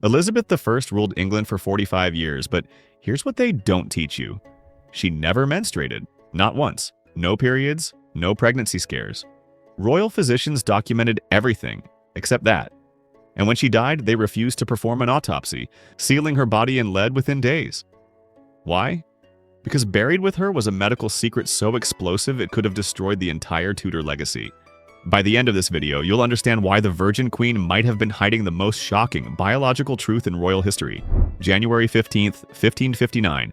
Elizabeth I ruled England for 45 years, but here's what they don't teach you. She never menstruated, not once. No periods, no pregnancy scares. Royal physicians documented everything, except that. And when she died, they refused to perform an autopsy, sealing her body in lead within days. Why? Because buried with her was a medical secret so explosive it could have destroyed the entire Tudor legacy. By the end of this video, you'll understand why the Virgin Queen might have been hiding the most shocking biological truth in royal history. January 15th, 1559.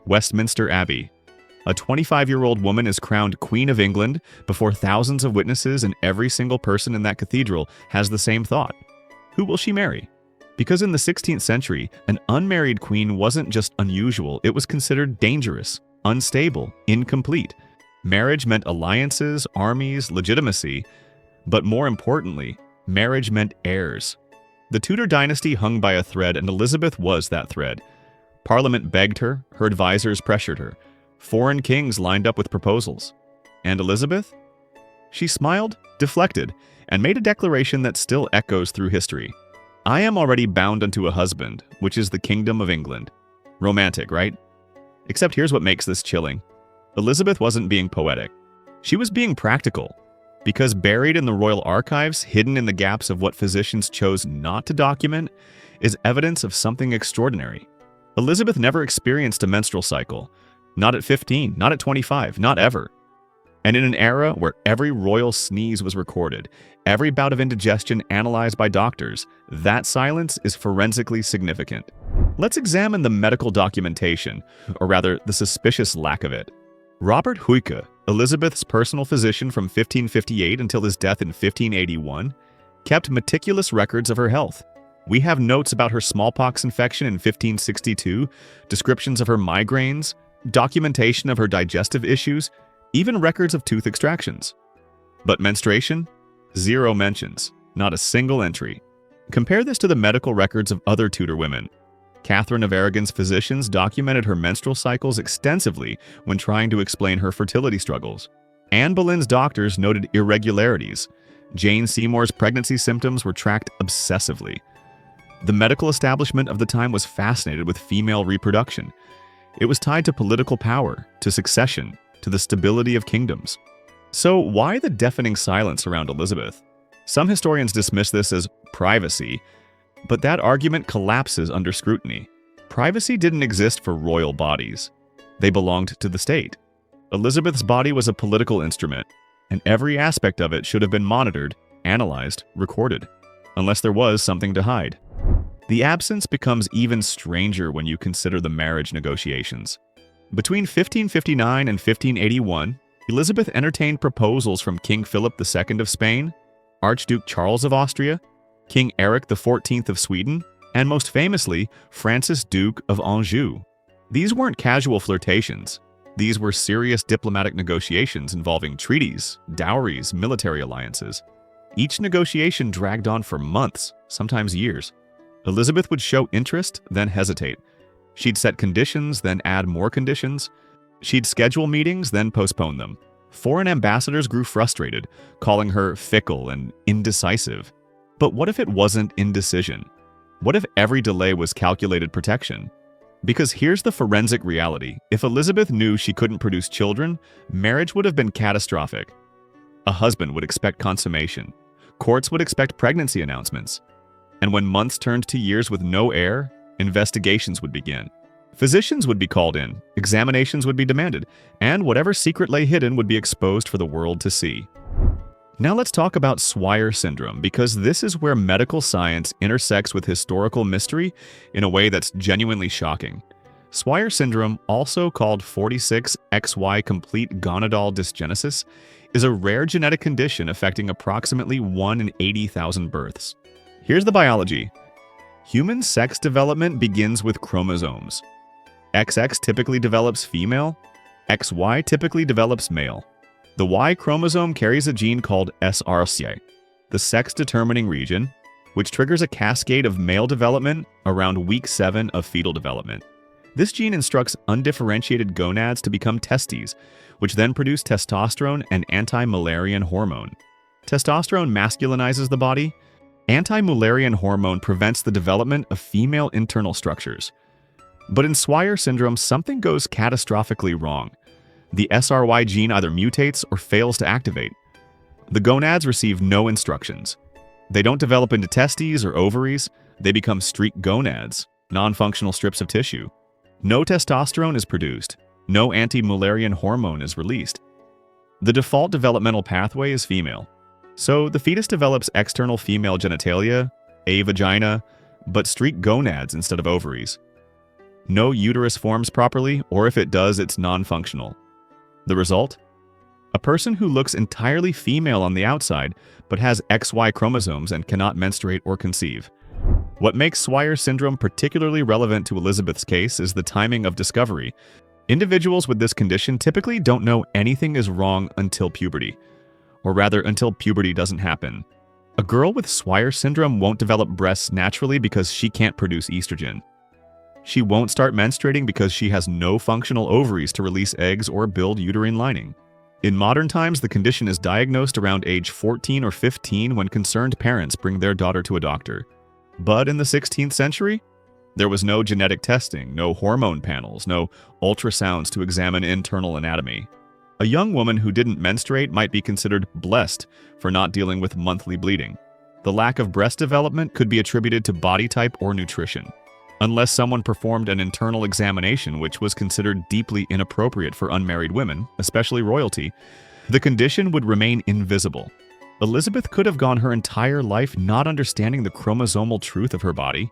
Westminster Abbey. A 25-year-old woman is crowned Queen of England before thousands of witnesses, and every single person in that cathedral has the same thought. Who will she marry? Because in the 16th century, an unmarried queen wasn't just unusual, it was considered dangerous, unstable, incomplete. Marriage meant alliances, armies, legitimacy, but more importantly, marriage meant heirs. The Tudor dynasty hung by a thread, and Elizabeth was that thread. Parliament begged her, her advisors pressured her. Foreign kings lined up with proposals. And Elizabeth? She smiled, deflected, and made a declaration that still echoes through history. I am already bound unto a husband, which is the kingdom of England. Romantic, right? Except here's what makes this chilling. Elizabeth wasn't being poetic. She was being practical. Because buried in the royal archives, hidden in the gaps of what physicians chose not to document, is evidence of something extraordinary. Elizabeth never experienced a menstrual cycle. Not at 15, not at 25, not ever. And in an era where every royal sneeze was recorded, every bout of indigestion analyzed by doctors, that silence is forensically significant. Let's examine the medical documentation, or rather, the suspicious lack of it. Robert Huyke, Elizabeth's personal physician from 1558 until his death in 1581, kept meticulous records of her health. We have notes about her smallpox infection in 1562, descriptions of her migraines, documentation of her digestive issues, even records of tooth extractions. But menstruation? Zero mentions, not a single entry. Compare this to the medical records of other Tudor women. Catherine of Aragon's physicians documented her menstrual cycles extensively when trying to explain her fertility struggles. Anne Boleyn's doctors noted irregularities. Jane Seymour's pregnancy symptoms were tracked obsessively. The medical establishment of the time was fascinated with female reproduction. It was tied to political power, to succession, to the stability of kingdoms. So why the deafening silence around Elizabeth? Some historians dismiss this as privacy, but that argument collapses under scrutiny. Privacy didn't exist for royal bodies. They belonged to the state. Elizabeth's body was a political instrument, and every aspect of it should have been monitored, analyzed, recorded, unless there was something to hide. The absence becomes even stranger when you consider the marriage negotiations. Between 1559 and 1581, Elizabeth entertained proposals from King Philip II of Spain, Archduke Charles of Austria, King Eric XIV of Sweden, and most famously, Francis Duke of Anjou. These weren't casual flirtations. These were serious diplomatic negotiations involving treaties, dowries, military alliances. Each negotiation dragged on for months, sometimes years. Elizabeth would show interest, then hesitate. She'd set conditions, then add more conditions. She'd schedule meetings, then postpone them. Foreign ambassadors grew frustrated, calling her fickle and indecisive. But what if it wasn't indecision? What if every delay was calculated protection? Because here's the forensic reality. If Elizabeth knew she couldn't produce children, marriage would have been catastrophic. A husband would expect consummation. Courts would expect pregnancy announcements. And when months turned to years with no heir, investigations would begin. Physicians would be called in, examinations would be demanded, and whatever secret lay hidden would be exposed for the world to see. Now let's talk about Swyer Syndrome, because this is where medical science intersects with historical mystery in a way that's genuinely shocking. Swyer Syndrome, also called 46XY complete gonadal dysgenesis, is a rare genetic condition affecting approximately 1 in 80,000 births. Here's the biology. Human sex development begins with chromosomes. XX typically develops female, XY typically develops male. The Y chromosome carries a gene called SRC, the sex-determining region, which triggers a cascade of male development around week 7 of fetal development. This gene instructs undifferentiated gonads to become testes, which then produce testosterone and anti-Müllerian hormone. Testosterone masculinizes the body, Anti-Mullerian hormone prevents the development of female internal structures. But in Swyer syndrome, something goes catastrophically wrong. The SRY gene either mutates or fails to activate. The gonads receive no instructions. They don't develop into testes or ovaries. They become streak gonads, non-functional strips of tissue. No testosterone is produced. No anti-Mullerian hormone is released. The default developmental pathway is female. So the fetus develops external female genitalia, a vagina, but streak gonads instead of ovaries. No uterus forms properly, or if it does, it's non-functional. The result? A person who looks entirely female on the outside, but has XY chromosomes and cannot menstruate or conceive. What makes Swyer syndrome particularly relevant to Elizabeth's case is the timing of discovery. Individuals with this condition typically don't know anything is wrong until puberty, or rather until puberty doesn't happen. A girl with Swyer syndrome won't develop breasts naturally because she can't produce estrogen. She won't start menstruating because she has no functional ovaries to release eggs or build uterine lining. In modern times, the condition is diagnosed around age 14 or 15 when concerned parents bring their daughter to a doctor. But in the 16th century, there was no genetic testing, no hormone panels, no ultrasounds to examine internal anatomy. A young woman who didn't menstruate might be considered blessed for not dealing with monthly bleeding. The lack of breast development could be attributed to body type or nutrition, unless someone performed an internal examination, which was considered deeply inappropriate for unmarried women, especially royalty. The condition would remain invisible. Elizabeth could have gone her entire life not understanding the chromosomal truth of her body,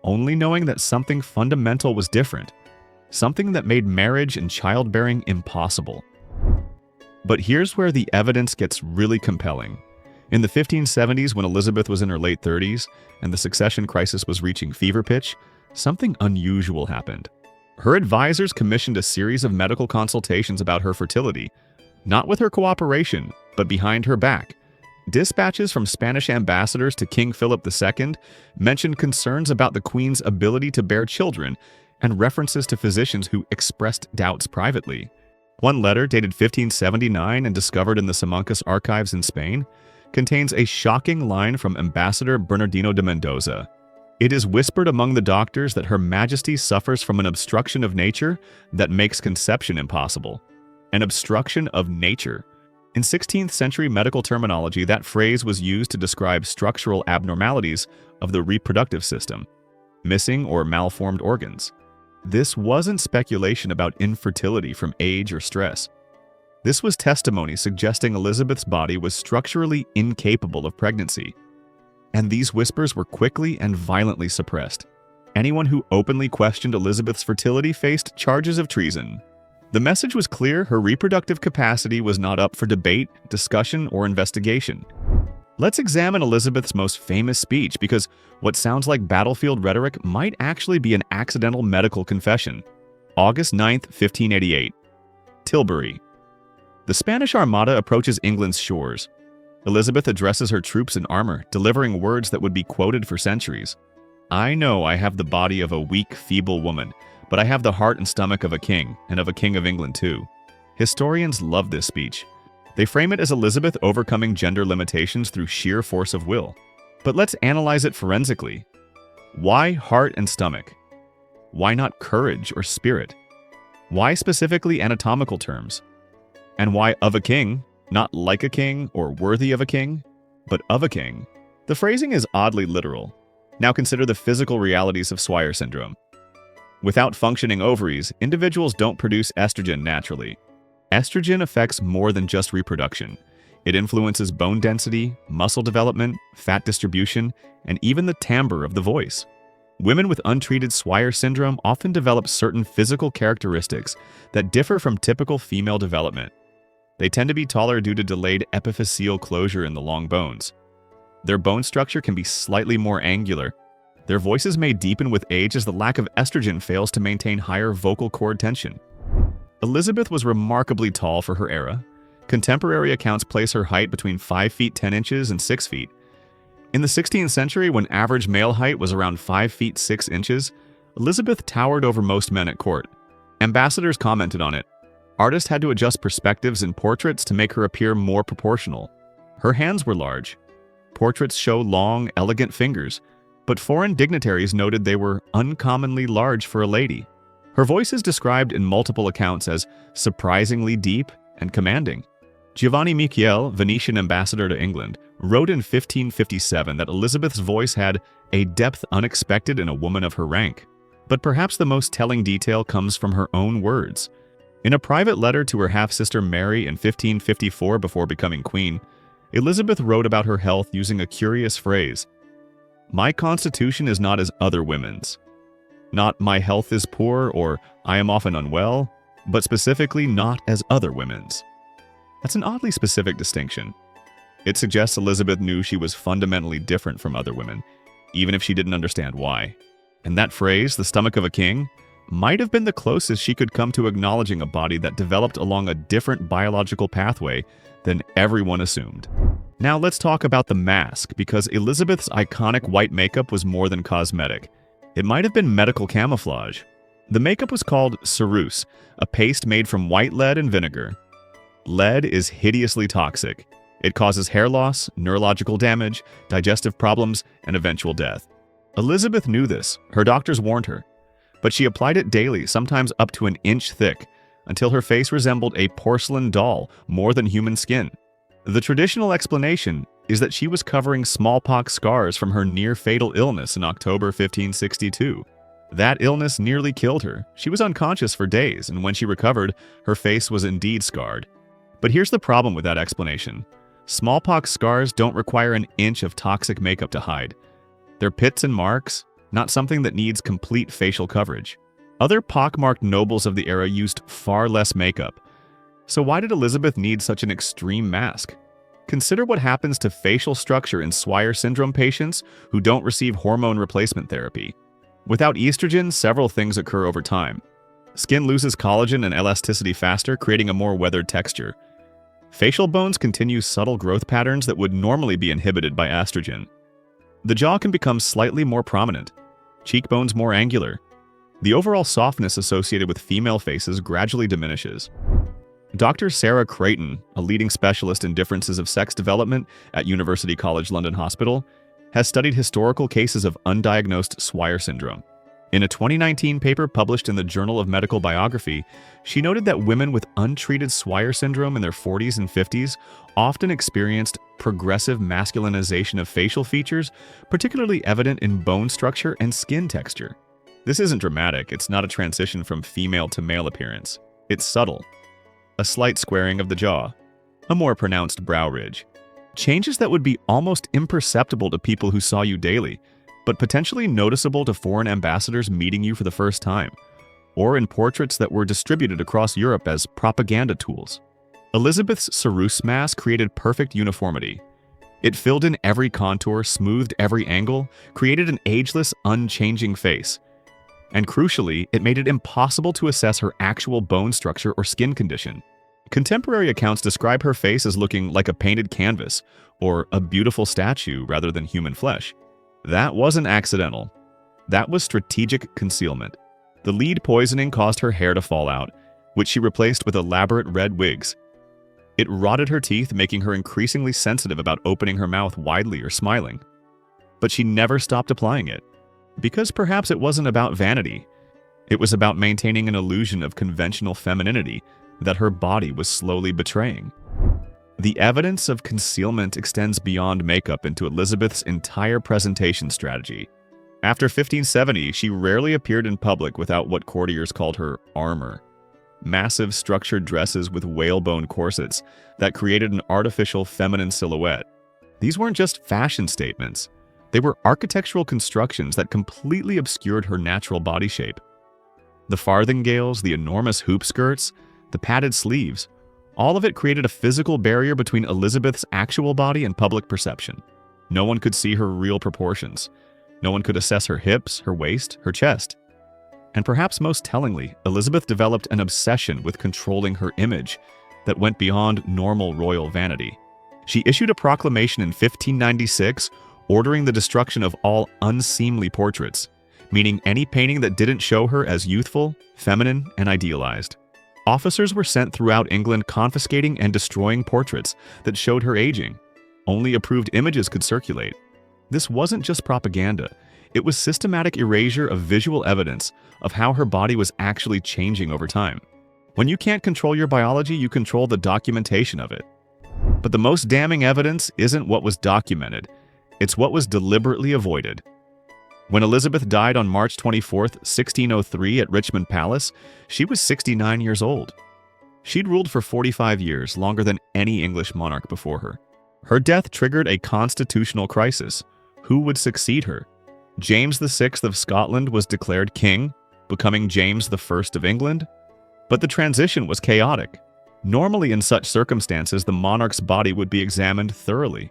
only knowing that something fundamental was different, something that made marriage and childbearing impossible. But here's where the evidence gets really compelling. In the 1570s, when Elizabeth was in her late 30s and the succession crisis was reaching fever pitch, something unusual happened. Her advisors commissioned a series of medical consultations about her fertility, not with her cooperation, but behind her back. Dispatches from Spanish ambassadors to King Philip II mentioned concerns about the Queen's ability to bear children and references to physicians who expressed doubts privately. One letter, dated 1579 and discovered in the Simancas archives in Spain, contains a shocking line from Ambassador Bernardino de Mendoza. It is whispered among the doctors that Her Majesty suffers from an obstruction of nature that makes conception impossible. An obstruction of nature. In 16th century medical terminology, that phrase was used to describe structural abnormalities of the reproductive system, missing or malformed organs. This wasn't speculation about infertility from age or stress. This was testimony suggesting Elizabeth's body was structurally incapable of pregnancy. And these whispers were quickly and violently suppressed. Anyone who openly questioned Elizabeth's fertility faced charges of treason. The message was clear: her reproductive capacity was not up for debate, discussion, or investigation. Let's examine Elizabeth's most famous speech, because what sounds like battlefield rhetoric might actually be an accidental medical confession. August 9, 1588. Tilbury. The Spanish Armada approaches England's shores. Elizabeth addresses her troops in armor, delivering words that would be quoted for centuries. "I know I have the body of a weak, feeble woman, but I have the heart and stomach of a king, and of a king of England too." Historians love this speech. They frame it as Elizabeth overcoming gender limitations through sheer force of will. But let's analyze it forensically. Why heart and stomach? Why not courage or spirit? Why specifically anatomical terms? And why of a king? Not like a king or worthy of a king, but of a king. The phrasing is oddly literal. Now consider the physical realities of Swyer syndrome. Without functioning ovaries, individuals don't produce estrogen naturally. Estrogen affects more than just reproduction. It influences bone density, muscle development, fat distribution, and even the timbre of the voice. Women with untreated Swyer syndrome often develop certain physical characteristics that differ from typical female development. They tend to be taller due to delayed epiphyseal closure in the long bones. Their bone structure can be slightly more angular. Their voices may deepen with age as the lack of estrogen fails to maintain higher vocal cord tension. Elizabeth was remarkably tall for her era. Contemporary accounts place her height between 5 feet 10 inches and 6 feet. In the 16th century, when average male height was around 5 feet 6 inches, Elizabeth towered over most men at court. Ambassadors commented on it. Artists had to adjust perspectives in portraits to make her appear more proportional. Her hands were large. Portraits show long, elegant fingers, but foreign dignitaries noted they were uncommonly large for a lady. Her voice is described in multiple accounts as surprisingly deep and commanding. Giovanni Michiel, Venetian ambassador to England, wrote in 1557 that Elizabeth's voice had a depth unexpected in a woman of her rank. But perhaps the most telling detail comes from her own words. In a private letter to her half-sister Mary in 1554 before becoming queen, Elizabeth wrote about her health using a curious phrase: "My constitution is not as other women's. Not my health is poor or I am often unwell, but specifically not as other women's." That's an oddly specific distinction. It suggests Elizabeth knew she was fundamentally different from other women, even if she didn't understand why. And that phrase, the stomach of a king, might have been the closest she could come to acknowledging a body that developed along a different biological pathway than everyone assumed. Now let's talk about the mask, because Elizabeth's iconic white makeup was more than cosmetic. It might have been medical camouflage. The makeup was called ceruse, a paste made from white lead and vinegar. Lead is hideously toxic. It causes hair loss, neurological damage, digestive problems, and eventual death. Elizabeth knew this. Her doctors warned her. But she applied it daily, sometimes up to an inch thick, until her face resembled a porcelain doll more than human skin. The traditional explanation is that she was covering smallpox scars from her near-fatal illness in October 1562. That illness nearly killed her. She was unconscious for days, and when she recovered, her face was indeed scarred. But here's the problem with that explanation. Smallpox scars don't require an inch of toxic makeup to hide. They're pits and marks, not something that needs complete facial coverage. Other pockmarked nobles of the era used far less makeup. So why did Elizabeth need such an extreme mask? Consider what happens to facial structure in Swyer Syndrome patients who don't receive hormone replacement therapy. Without estrogen, several things occur over time. Skin loses collagen and elasticity faster, creating a more weathered texture. Facial bones continue subtle growth patterns that would normally be inhibited by estrogen. The jaw can become slightly more prominent, cheekbones more angular. The overall softness associated with female faces gradually diminishes. Dr. Sarah Creighton, a leading specialist in differences of sex development at University College London Hospital, has studied historical cases of undiagnosed Swyer Syndrome. In a 2019 paper published in the Journal of Medical Biography, she noted that women with untreated Swyer Syndrome in their 40s and 50s often experienced progressive masculinization of facial features, particularly evident in bone structure and skin texture. This isn't dramatic, it's not a transition from female to male appearance. It's subtle. A slight squaring of the jaw, a more pronounced brow ridge. Changes that would be almost imperceptible to people who saw you daily, but potentially noticeable to foreign ambassadors meeting you for the first time, or in portraits that were distributed across Europe as propaganda tools. Elizabeth's ceruse mask created perfect uniformity. It filled in every contour, smoothed every angle, created an ageless, unchanging face. And crucially, it made it impossible to assess her actual bone structure or skin condition. Contemporary accounts describe her face as looking like a painted canvas, or a beautiful statue rather than human flesh. That wasn't accidental. That was strategic concealment. The lead poisoning caused her hair to fall out, which she replaced with elaborate red wigs. It rotted her teeth, making her increasingly sensitive about opening her mouth widely or smiling. But she never stopped applying it, because perhaps it wasn't about vanity. It was about maintaining an illusion of conventional femininity that her body was slowly betraying. The evidence of concealment extends beyond makeup into Elizabeth's entire presentation strategy. After 1570, she rarely appeared in public without what courtiers called her armor. Massive structured dresses with whalebone corsets that created an artificial feminine silhouette. These weren't just fashion statements. They were architectural constructions that completely obscured her natural body shape. The farthingales, the enormous hoop skirts, the padded sleeves, all of it created a physical barrier between Elizabeth's actual body and public perception. No one could see her real proportions. No one could assess her hips, her waist, her chest. And perhaps most tellingly, Elizabeth developed an obsession with controlling her image that went beyond normal royal vanity. She issued a proclamation in 1596 ordering the destruction of all unseemly portraits, meaning any painting that didn't show her as youthful, feminine, and idealized. Officers were sent throughout England confiscating and destroying portraits that showed her aging. only approved images could circulate. This wasn't just propaganda. It was systematic erasure of visual evidence of how her body was actually changing over time. When you can't control your biology, you control the documentation of it. But the most damning evidence isn't what was documented. It's what was deliberately avoided. When Elizabeth died on March 24, 1603 at Richmond Palace, she was 69 years old. She'd ruled for 45 years, longer than any English monarch before her. Her death triggered a constitutional crisis. Who would succeed her? James VI of Scotland was declared king, becoming James I of England. But the transition was chaotic. Normally in such circumstances, the monarch's body would be examined thoroughly.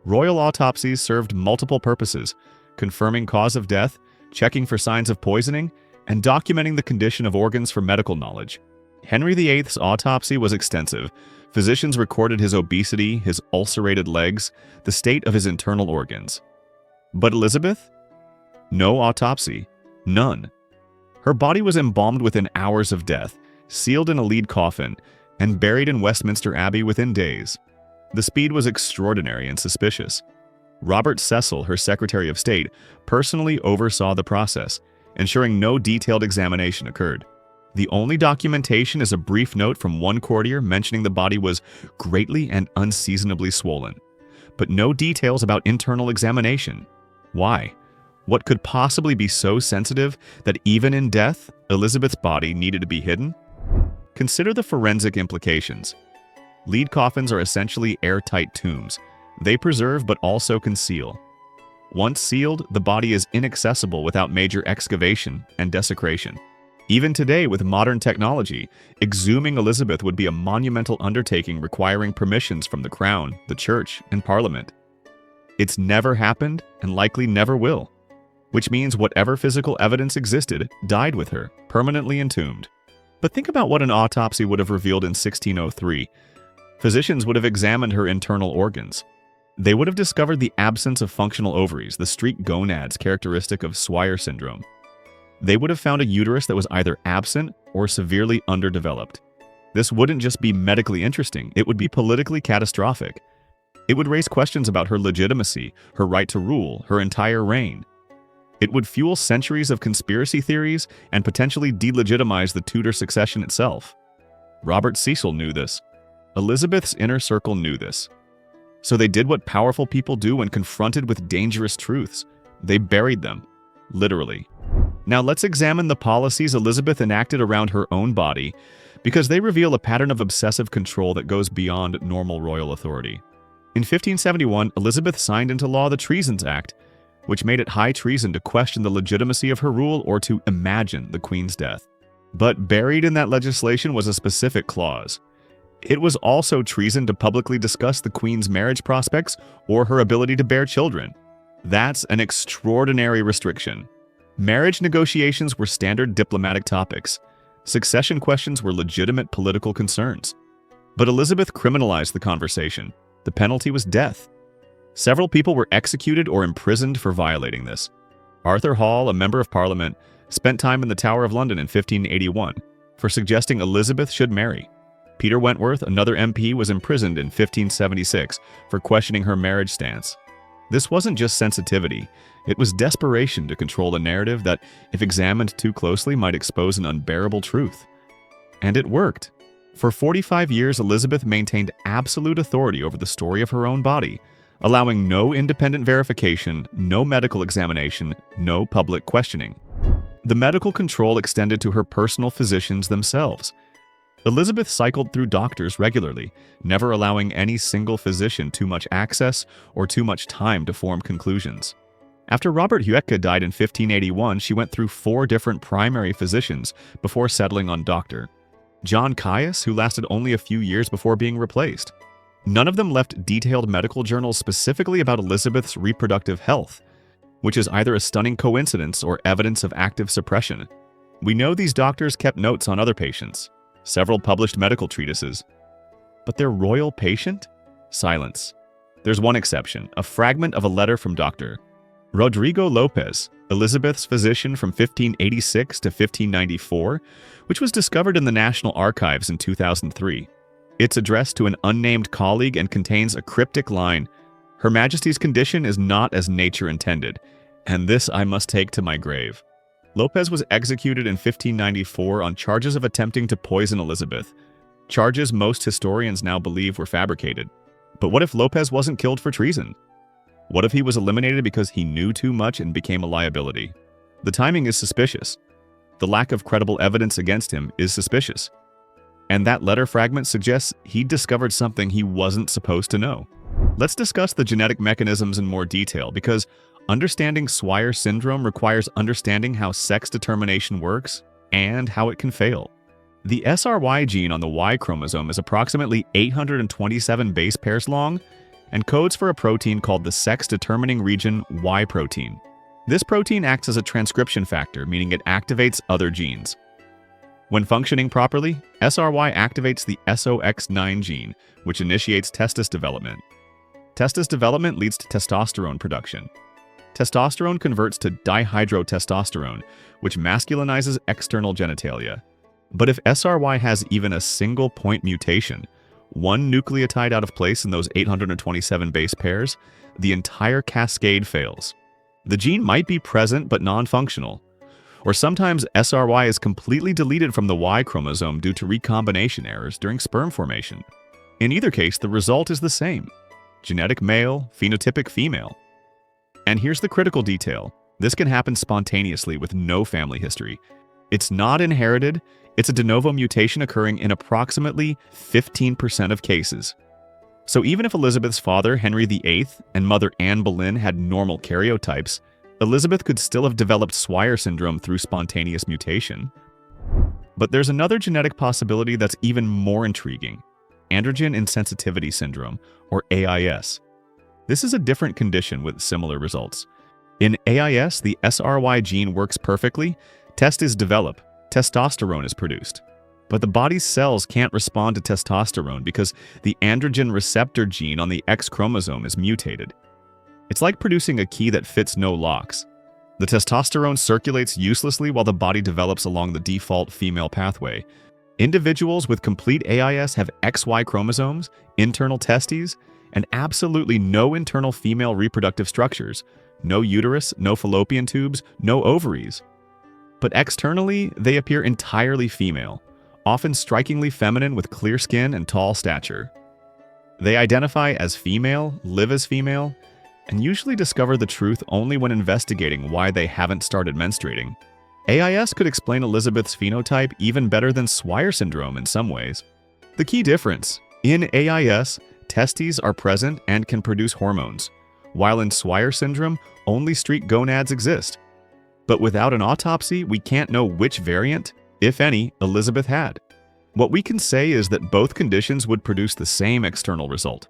Royal autopsies served multiple purposes: confirming cause of death, checking for signs of poisoning, and documenting the condition of organs for medical knowledge. Henry VIII's autopsy was extensive. Physicians recorded his obesity, his ulcerated legs, the state of his internal organs. But Elizabeth? No autopsy. None. Her body was embalmed within hours of death, sealed in a lead coffin, and buried in Westminster Abbey within days. The speed was extraordinary and suspicious. Robert Cecil, her Secretary of State, personally oversaw the process, ensuring no detailed examination occurred. The only documentation is a brief note from one courtier mentioning the body was greatly and unseasonably swollen, but no details about internal examination. Why? What could possibly be so sensitive that even in death, Elizabeth's body needed to be hidden? Consider the forensic implications. Lead coffins are essentially airtight tombs. They preserve but also conceal. Once sealed, the body is inaccessible without major excavation and desecration. Even today, with modern technology, exhuming Elizabeth would be a monumental undertaking requiring permissions from the Crown, the Church, and Parliament. It's never happened and likely never will, which means whatever physical evidence existed died with her, permanently entombed. But think about what an autopsy would have revealed in 1603. Physicians would have examined her internal organs. They would have discovered the absence of functional ovaries, the streaked gonads characteristic of Swyer Syndrome. They would have found a uterus that was either absent or severely underdeveloped. This wouldn't just be medically interesting, it would be politically catastrophic. It would raise questions about her legitimacy, her right to rule, her entire reign. It would fuel centuries of conspiracy theories and potentially delegitimize the Tudor succession itself. Robert Cecil knew this. Elizabeth's inner circle knew this. So they did what powerful people do when confronted with dangerous truths. They buried them, literally. Now let's examine the policies Elizabeth enacted around her own body, because they reveal a pattern of obsessive control that goes beyond normal royal authority. In 1571, Elizabeth signed into law the Treasons Act, which made it high treason to question the legitimacy of her rule or to imagine the Queen's death. But buried in that legislation was a specific clause. It was also treason to publicly discuss the Queen's marriage prospects or her ability to bear children. That's an extraordinary restriction. Marriage negotiations were standard diplomatic topics. Succession questions were legitimate political concerns. But Elizabeth criminalized the conversation. The penalty was death. Several people were executed or imprisoned for violating this. Arthur Hall, a member of Parliament, spent time in the Tower of London in 1581 for suggesting Elizabeth should marry. Peter Wentworth, another MP, was imprisoned in 1576 for questioning her marriage stance. This wasn't just sensitivity, it was desperation to control a narrative that, if examined too closely, might expose an unbearable truth. And it worked. For 45 years, Elizabeth maintained absolute authority over the story of her own body, allowing no independent verification, no medical examination, no public questioning. The medical control extended to her personal physicians themselves. Elizabeth cycled through doctors regularly, never allowing any single physician too much access or too much time to form conclusions. After Robert Huetka died in 1581, she went through 4 different primary physicians before settling on Dr. John Caius, who lasted only a few years before being replaced. None of them left detailed medical journals specifically about Elizabeth's reproductive health, which is either a stunning coincidence or evidence of active suppression. We know these doctors kept notes on other patients, several published medical treatises. But their royal patient? Silence. There's one exception, a fragment of a letter from Dr. Rodrigo Lopez, Elizabeth's physician from 1586 to 1594, which was discovered in the National Archives in 2003. It's addressed to an unnamed colleague and contains a cryptic line, Her Majesty's condition is not as nature intended, and this I must take to my grave. Lopez was executed in 1594 on charges of attempting to poison Elizabeth, charges most historians now believe were fabricated. But what if Lopez wasn't killed for treason? What if he was eliminated because he knew too much and became a liability? The timing is suspicious. The lack of credible evidence against him is suspicious. And that letter fragment suggests he discovered something he wasn't supposed to know. Let's discuss the genetic mechanisms in more detail, because understanding Swyer Syndrome requires understanding how sex determination works and how it can fail. The SRY gene on the Y chromosome is approximately 827 base pairs long and codes for a protein called the sex-determining region Y protein. This protein acts as a transcription factor, meaning it activates other genes. When functioning properly, SRY activates the SOX9 gene, which initiates testis development. Testis development leads to testosterone production. Testosterone converts to dihydrotestosterone, which masculinizes external genitalia. But if SRY has even a single point mutation, one nucleotide out of place in those 827 base pairs, the entire cascade fails. The gene might be present but non-functional. Or sometimes SRY is completely deleted from the Y chromosome due to recombination errors during sperm formation. In either case, the result is the same: genetic male, phenotypic female. And here's the critical detail: this can happen spontaneously with no family history. It's not inherited. It's a de novo mutation occurring in approximately 15% of cases. So even if Elizabeth's father, Henry VIII, and mother Anne Boleyn had normal karyotypes, Elizabeth could still have developed Swyer syndrome through spontaneous mutation. But there's another genetic possibility that's even more intriguing: androgen insensitivity syndrome, or AIS. This is a different condition with similar results. In AIS, the SRY gene works perfectly, testes develop, testosterone is produced. But the body's cells can't respond to testosterone because the androgen receptor gene on the X chromosome is mutated. It's like producing a key that fits no locks. The testosterone circulates uselessly while the body develops along the default female pathway. Individuals with complete AIS have XY chromosomes, internal testes, and absolutely no internal female reproductive structures: no uterus, no fallopian tubes, no ovaries. But externally, they appear entirely female, often strikingly feminine with clear skin and tall stature. They identify as female, live as female, and usually discover the truth only when investigating why they haven't started menstruating. AIS could explain Elizabeth's phenotype even better than Swyer syndrome in some ways. The key difference: in AIS, testes are present and can produce hormones, while in Swyer syndrome, only streaked gonads exist. But without an autopsy, we can't know which variant, if any, Elizabeth had. What we can say is that both conditions would produce the same external result: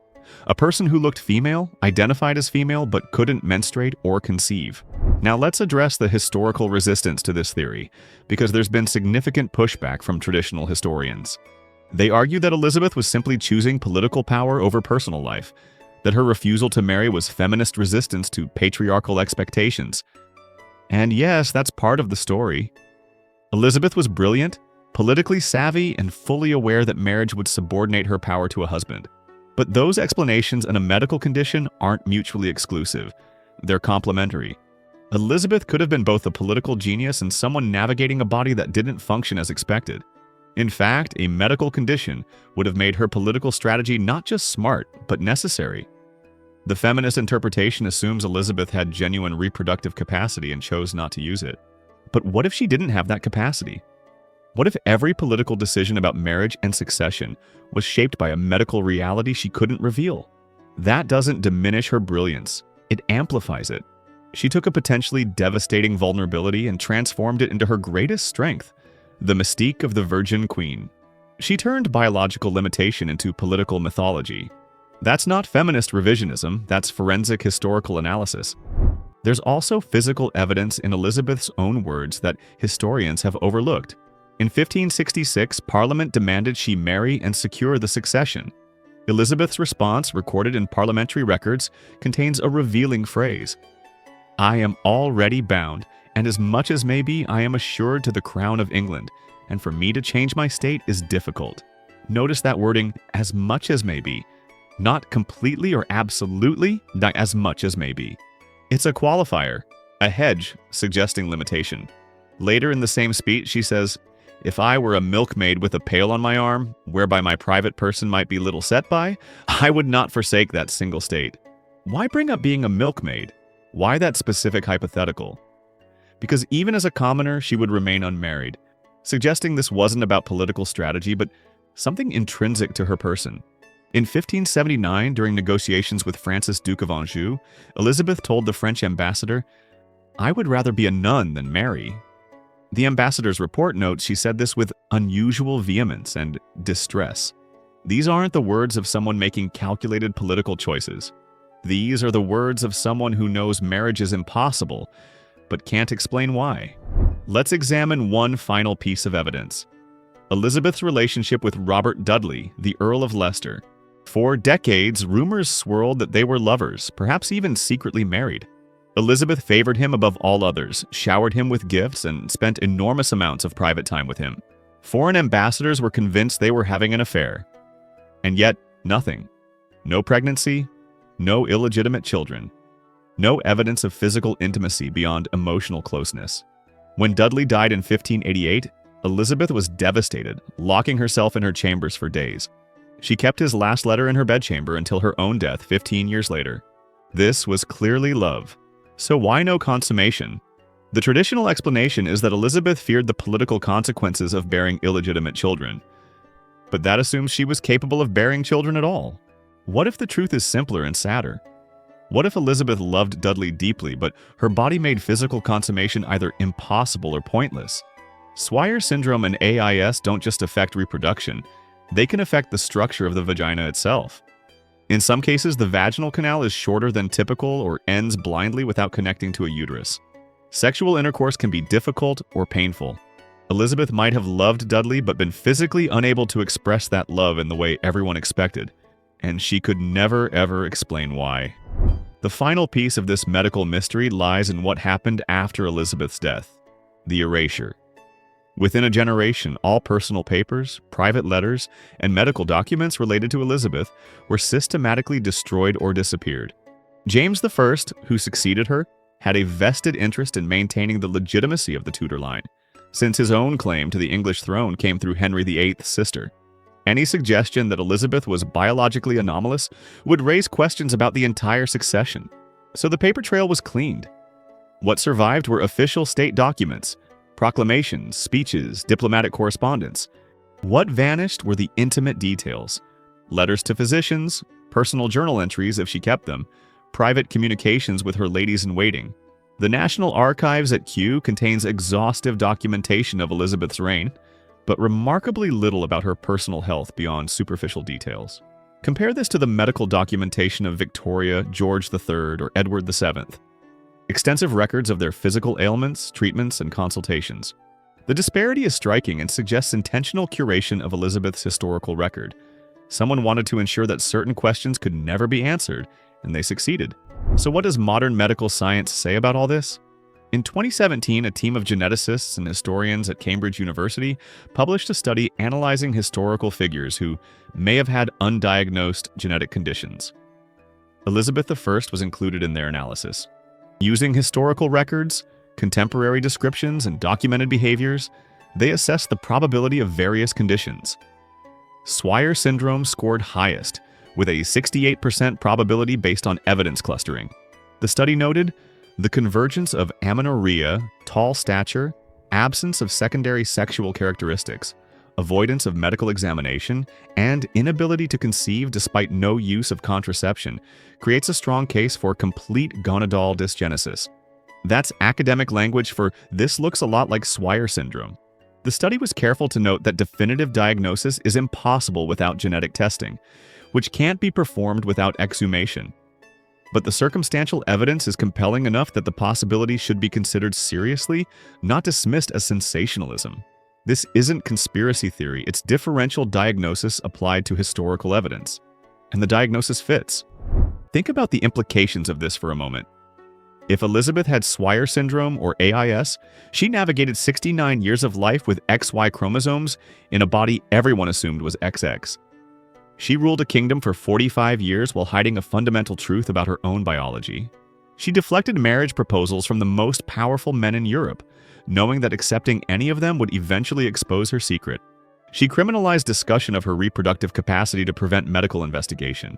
a person who looked female, identified as female, but couldn't menstruate or conceive. Now let's address the historical resistance to this theory, because there's been significant pushback from traditional historians. They argue that Elizabeth was simply choosing political power over personal life, that her refusal to marry was feminist resistance to patriarchal expectations. And yes, that's part of the story. Elizabeth was brilliant, politically savvy, and fully aware that marriage would subordinate her power to a husband. But those explanations and a medical condition aren't mutually exclusive. They're complementary. Elizabeth could have been both a political genius and someone navigating a body that didn't function as expected. In fact, a medical condition would have made her political strategy not just smart, but necessary. The feminist interpretation assumes Elizabeth had genuine reproductive capacity and chose not to use it. But what if she didn't have that capacity? What if every political decision about marriage and succession was shaped by a medical reality she couldn't reveal? That doesn't diminish her brilliance, it amplifies it. She took a potentially devastating vulnerability and transformed it into her greatest strength: the mystique of the Virgin Queen. She turned biological limitation into political mythology. That's not feminist revisionism, that's forensic historical analysis. There's also physical evidence in Elizabeth's own words that historians have overlooked. In 1566, Parliament demanded she marry and secure the succession. Elizabeth's response, recorded in parliamentary records, contains a revealing phrase: "I am already bound, and as much as may be, I am assured to the crown of England, and for me to change my state is difficult." Notice that wording, "as much as may be." Not completely or absolutely, not as much as maybe. It's a qualifier, a hedge suggesting limitation. Later in the same speech, she says, "If I were a milkmaid with a pail on my arm, whereby my private person might be little set by, I would not forsake that single state." Why bring up being a milkmaid? Why that specific hypothetical? Because even as a commoner, she would remain unmarried, suggesting this wasn't about political strategy, but something intrinsic to her person. In 1579, during negotiations with Francis, Duke of Anjou, Elizabeth told the French ambassador, "I would rather be a nun than marry." The ambassador's report notes she said this with unusual vehemence and distress. These aren't the words of someone making calculated political choices. These are the words of someone who knows marriage is impossible, but can't explain why. Let's examine one final piece of evidence. Elizabeth's relationship with Robert Dudley, the Earl of Leicester. For decades, rumors swirled that they were lovers, perhaps even secretly married. Elizabeth favored him above all others, showered him with gifts, and spent enormous amounts of private time with him. Foreign ambassadors were convinced they were having an affair. And yet, nothing. No pregnancy, no illegitimate children. No evidence of physical intimacy beyond emotional closeness. When Dudley died in 1588, Elizabeth was devastated, locking herself in her chambers for days. She kept his last letter in her bedchamber until her own death 15 years later. This was clearly love. So why no consummation? The traditional explanation is that Elizabeth feared the political consequences of bearing illegitimate children. But that assumes she was capable of bearing children at all. What if the truth is simpler and sadder? What if Elizabeth loved Dudley deeply, but her body made physical consummation either impossible or pointless? Swyer Syndrome and AIS don't just affect reproduction, they can affect the structure of the vagina itself. In some cases, the vaginal canal is shorter than typical or ends blindly without connecting to a uterus. Sexual intercourse can be difficult or painful. Elizabeth might have loved Dudley but been physically unable to express that love in the way everyone expected, and she could never ever explain why. The final piece of this medical mystery lies in what happened after Elizabeth's death: the erasure. Within a generation, all personal papers, private letters, and medical documents related to Elizabeth were systematically destroyed or disappeared. James I, who succeeded her, had a vested interest in maintaining the legitimacy of the Tudor line, since his own claim to the English throne came through Henry VIII's sister. Any suggestion that Elizabeth was biologically anomalous would raise questions about the entire succession, so the paper trail was cleaned. What survived were official state documents, proclamations, speeches, diplomatic correspondence. What vanished were the intimate details: letters to physicians, personal journal entries if she kept them, private communications with her ladies-in-waiting. The National Archives at Kew contains exhaustive documentation of Elizabeth's reign, but remarkably little about her personal health beyond superficial details. Compare this to the medical documentation of Victoria, George III, or Edward VII. Extensive records of their physical ailments, treatments, and consultations. The disparity is striking and suggests intentional curation of Elizabeth's historical record. Someone wanted to ensure that certain questions could never be answered, and they succeeded. So what does modern medical science say about all this? In 2017, a team of geneticists and historians at Cambridge University published a study analyzing historical figures who may have had undiagnosed genetic conditions. Elizabeth I was included in their analysis. Using historical records, contemporary descriptions, and documented behaviors, they assessed the probability of various conditions. Swire Syndrome scored highest, with a 68% probability based on evidence clustering. The study noted the convergence of amenorrhea, tall stature, absence of secondary sexual characteristics, avoidance of medical examination, and inability to conceive despite no use of contraception creates a strong case for complete gonadal dysgenesis. That's academic language for "this looks a lot like Swire Syndrome." The study was careful to note that definitive diagnosis is impossible without genetic testing, which can't be performed without exhumation. But the circumstantial evidence is compelling enough that the possibility should be considered seriously, not dismissed as sensationalism. This isn't conspiracy theory, it's differential diagnosis applied to historical evidence. And the diagnosis fits. Think about the implications of this for a moment. If Elizabeth had Swyer Syndrome or AIS, she navigated 69 years of life with XY chromosomes in a body everyone assumed was XX. She ruled a kingdom for 45 years while hiding a fundamental truth about her own biology. She deflected marriage proposals from the most powerful men in Europe, knowing that accepting any of them would eventually expose her secret. She criminalized discussion of her reproductive capacity to prevent medical investigation.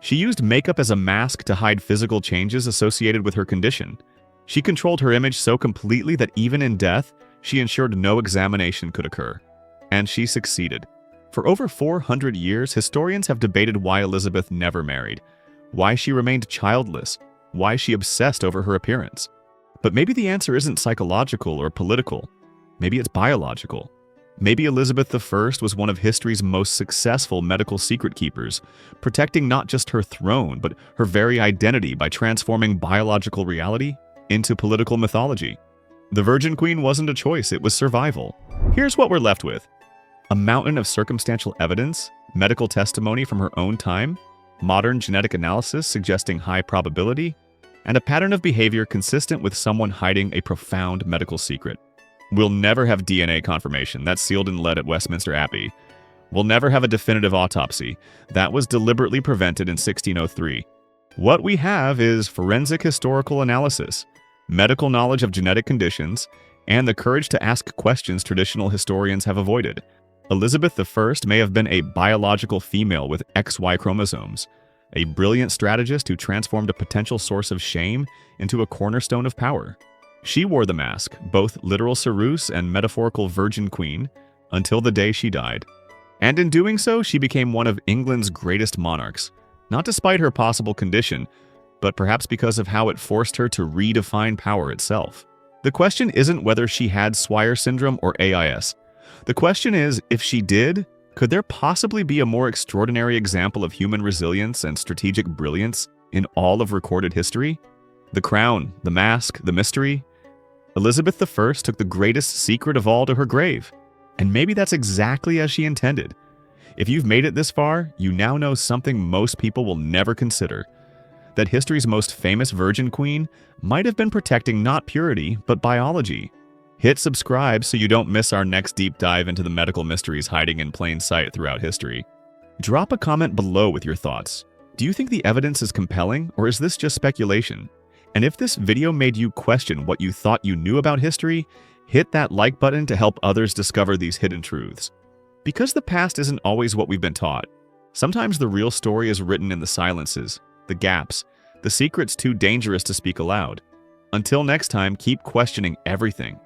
She used makeup as a mask to hide physical changes associated with her condition. She controlled her image so completely that even in death, she ensured no examination could occur. And she succeeded. For over 400 years, historians have debated why Elizabeth never married, why she remained childless, why she obsessed over her appearance. But maybe the answer isn't psychological or political. Maybe it's biological. Maybe Elizabeth I was one of history's most successful medical secret keepers, protecting not just her throne, but her very identity by transforming biological reality into political mythology. The Virgin Queen wasn't a choice, it was survival. Here's what we're left with: a mountain of circumstantial evidence, medical testimony from her own time, modern genetic analysis suggesting high probability, and a pattern of behavior consistent with someone hiding a profound medical secret. We'll never have DNA confirmation, that's sealed in lead at Westminster Abbey. We'll never have a definitive autopsy, that was deliberately prevented in 1603. What we have is forensic historical analysis, medical knowledge of genetic conditions, and the courage to ask questions traditional historians have avoided. Elizabeth I may have been a biological female with XY chromosomes, a brilliant strategist who transformed a potential source of shame into a cornerstone of power. She wore the mask, both literal Cereus and metaphorical Virgin Queen, until the day she died. And in doing so, she became one of England's greatest monarchs, not despite her possible condition, but perhaps because of how it forced her to redefine power itself. The question isn't whether she had Swyer Syndrome or AIS. The question is, if she did, could there possibly be a more extraordinary example of human resilience and strategic brilliance in all of recorded history? The crown, the mask, the mystery. Elizabeth I took the greatest secret of all to her grave. And maybe that's exactly as she intended. If you've made it this far, you now know something most people will never consider: that history's most famous Virgin Queen might have been protecting not purity, but biology. Hit subscribe so you don't miss our next deep dive into the medical mysteries hiding in plain sight throughout history. Drop a comment below with your thoughts. Do you think the evidence is compelling, or is this just speculation? And if this video made you question what you thought you knew about history, hit that like button to help others discover these hidden truths. Because the past isn't always what we've been taught. Sometimes the real story is written in the silences, the gaps, the secrets too dangerous to speak aloud. Until next time, keep questioning everything,